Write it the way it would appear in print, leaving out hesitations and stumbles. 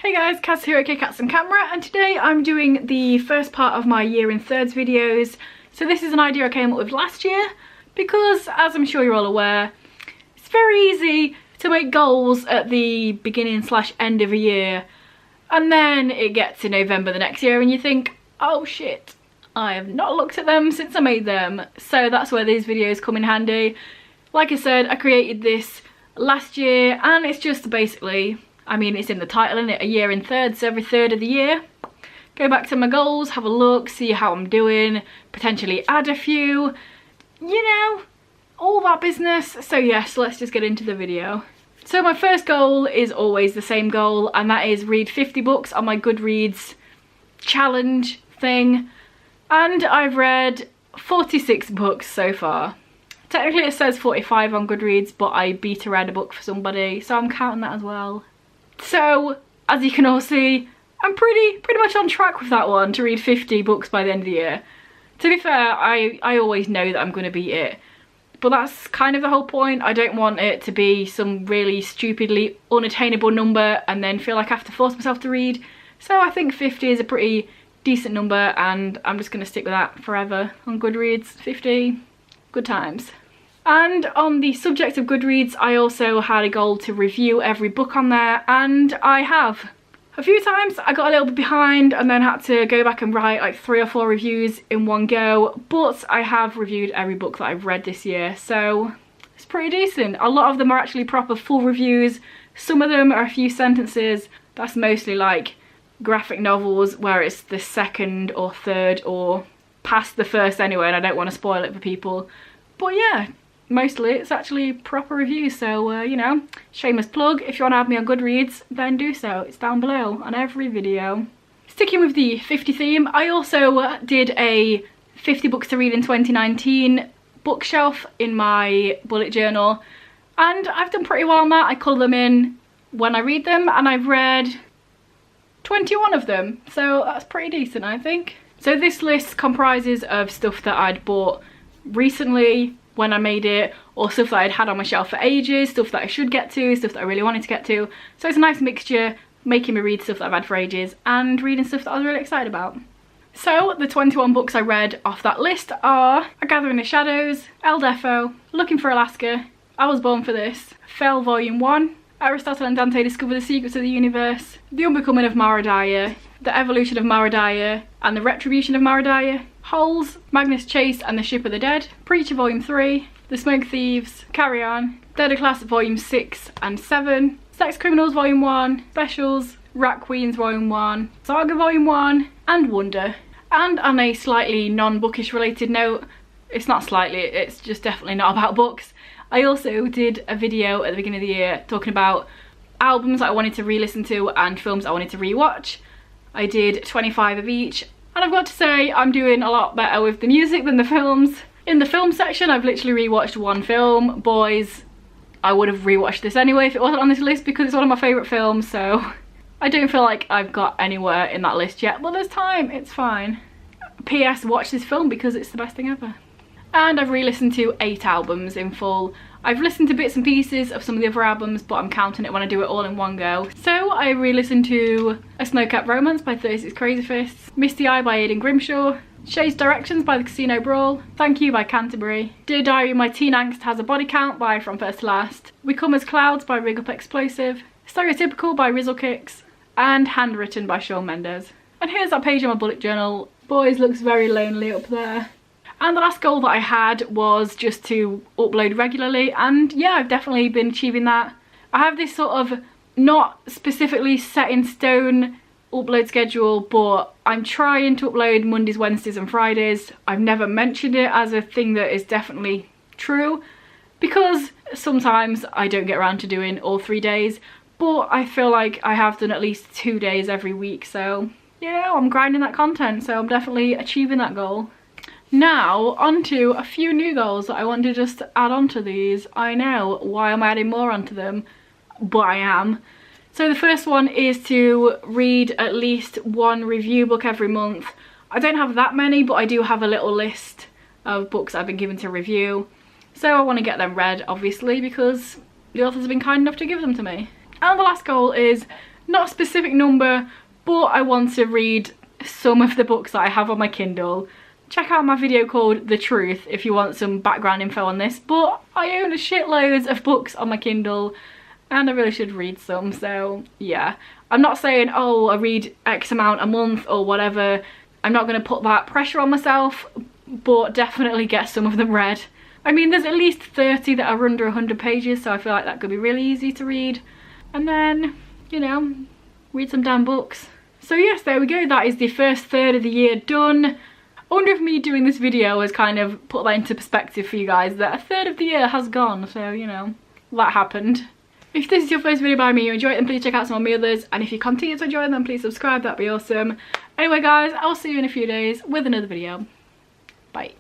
Hey guys, Kaz here, aka Cats on Camera, and today I'm doing the first part of my year in thirds videos. So this is an idea I came up with last year because, as I'm sure you're all aware, it's very easy to make goals at the beginning / end of a year, and then it gets to November the next year and you think, oh shit, I have not looked at them since I made them. So that's where these videos come in handy. Like I said, I created this last year and it's just basically, I mean, it's in the title, isn't it? A year in thirds, every third of the year. Go back to my goals, have a look, see how I'm doing, potentially add a few, you know, all that business. So yes, let's just get into the video. So my first goal is always the same goal, and that is read 50 books on my Goodreads challenge thing. And I've read 46 books so far. Technically it says 45 on Goodreads, but I beta read a book for somebody, so I'm counting that as well. So, as you can all see, I'm pretty much on track with that one, to read 50 books by the end of the year. To be fair, I always know that I'm going to beat it. But that's kind of the whole point. I don't want it to be some really stupidly unattainable number and then feel like I have to force myself to read. So I think 50 is a pretty decent number, and I'm just going to stick with that forever on Goodreads. 50, good times. And on the subject of Goodreads, I also had a goal to review every book on there, and I have. A few times I got a little bit behind and then had to go back and write like 3 or 4 reviews in one go, but I have reviewed every book that I've read this year, so it's pretty decent. A lot of them are actually proper full reviews. Some of them are a few sentences. That's mostly like graphic novels where it's the second or third or past the first anyway, and I don't want to spoil it for people. But yeah, mostly it's actually proper reviews, so you know, shameless plug, if you want to have me on Goodreads, then do so. It's down below on every video. Sticking with the 50 theme, I also did a 50 books to read in 2019 bookshelf in my bullet journal, and I've done pretty well on that. I colour them in when I read them, and I've read 21 of them, so that's pretty decent, I think. So this list comprises of stuff that I'd bought recently when I made it, or stuff that I'd had on my shelf for ages, stuff that I should get to, stuff that I really wanted to get to. So it's a nice mixture, making me read stuff that I've had for ages and reading stuff that I was really excited about. So the 21 books I read off that list are A Gathering of Shadows, El Deafo, Looking for Alaska, I Was Born for This, Fell Volume 1, Aristotle and Dante Discover the Secrets of the Universe, The Unbecoming of Maradaya, The Evolution of Maradaya and the Retribution of Maradaya, Holes, Magnus Chase and the Ship of the Dead, Preacher Volume 3, The Smoke Thieves, Carry On, Third of Class Volume 6 and 7, Sex Criminals Volume 1, Specials, Rat Queens Volume 1, Saga Volume 1 and Wonder. And on a slightly non-bookish related note, it's not slightly, it's just definitely not about books, I also did a video at the beginning of the year talking about albums that I wanted to re-listen to and films I wanted to re-watch. I did 25 of each, and I've got to say I'm doing a lot better with the music than the films. In the film section, I've literally rewatched 1 film, Boys. I would have rewatched this anyway if it wasn't on this list because it's one of my favourite films, so I don't feel like I've got anywhere in that list yet, but there's time, it's fine. P.S. watch this film because it's the best thing ever. And I've re-listened to 8 albums in full. I've listened to bits and pieces of some of the other albums, but I'm counting it when I do it all in one go. So I re-listened to A Snowcap Romance by 36 Crazy Fists, Misty Eye by Aidan Grimshaw, Shay's Directions by The Casino Brawl, Thank You by Canterbury, Dear Diary My Teen Angst Has a Body Count by From First to Last, We Come as Clouds by Rig Up Explosive, Stereotypical by Rizzle Kicks, and Handwritten by Shawn Mendes. And here's that page in my bullet journal. Boys looks very lonely up there. And the last goal that I had was just to upload regularly, and yeah, I've definitely been achieving that. I have this sort of not specifically set in stone upload schedule, but I'm trying to upload Mondays, Wednesdays and Fridays. I've never mentioned it as a thing that is definitely true because sometimes I don't get around to doing all 3 days, but I feel like I have done at least 2 days every week, so yeah, I'm grinding that content, so I'm definitely achieving that goal. Now, onto a few new goals that I want to just add on to these. I know, why am I adding more onto them? But I am. So the first one is to read at least 1 review book every month. I don't have that many, but I do have a little list of books I've been given to review. So I want to get them read, obviously, because the authors have been kind enough to give them to me. And the last goal is not a specific number, but I want to read some of the books that I have on my Kindle. Check out my video called The Truth if you want some background info on this, but I own a shitloads of books on my Kindle and I really should read some, so yeah. I'm not saying, oh, I read X amount a month or whatever. I'm not going to put that pressure on myself, but definitely get some of them read. I mean, there's at least 30 that are under 100 pages, so I feel like that could be really easy to read. And then, you know, read some damn books. So yes, there we go. That is the first third of the year done. I wonder if me doing this video has kind of put that into perspective for you guys, that a third of the year has gone, so you know, that happened. If this is your first video by me, you enjoy it, then please check out some of my others, and if you continue to enjoy them, please subscribe, that'd be awesome. Anyway guys, I'll see you in a few days with another video. Bye.